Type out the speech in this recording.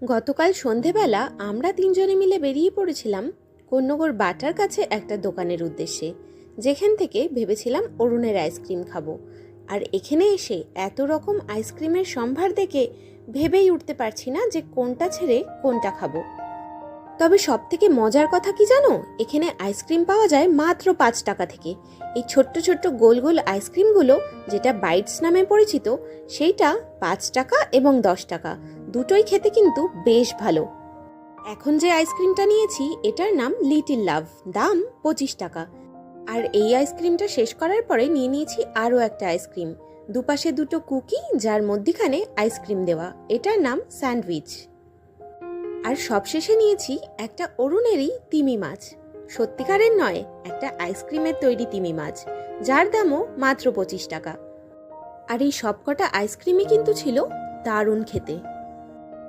গতকাল সন্ধেবেলা আমরা তিনজনে মিলে বেরিয়ে পড়েছিলাম কোন্নগর বাটার কাছে একটা দোকানের উদ্দেশ্যে, যেখান থেকে ভেবেছিলাম অরুণের আইসক্রিম খাবো। আর এখানে এসে এত রকম আইসক্রিমের সম্ভার দেখে ভেবেই উঠতে পারছি না যে কোনটা ছেড়ে কোনটা খাবো। তবে সব থেকে মজার কথা কি জানো, এখানে আইসক্রিম পাওয়া যায় মাত্র 5 টাকা থেকে। এই ছোট্ট ছোট্ট গোল গোল আইসক্রিমগুলো, যেটা বাইটস নামে পরিচিত, সেইটা 5 টাকা এবং 10 টাকা, দুটোই খেতে কিন্তু বেশ ভালো। এখন যে আইসক্রিমটা নিয়েছি এটার নাম লিটিল লাভ, দাম 25 টাকা। আর এই আইসক্রিমটা শেষ করার পরে নিয়ে নিয়েছি আরও একটা আইসক্রিম, দুপাশে দুটো কুকি যার মধ্যিখানে আইসক্রিম দেওয়া, এটার নাম স্যান্ডউইচ। আর সবশেষে নিয়েছি একটা অরুণেরই তিমি মাছ, সত্যিকারের নয়, একটা আইসক্রিমের তৈরি তিমি মাছ, যার দামও মাত্র 25 টাকা। আর এই সবকটা আইসক্রিমই কিন্তু ছিল দারুণ খেতে।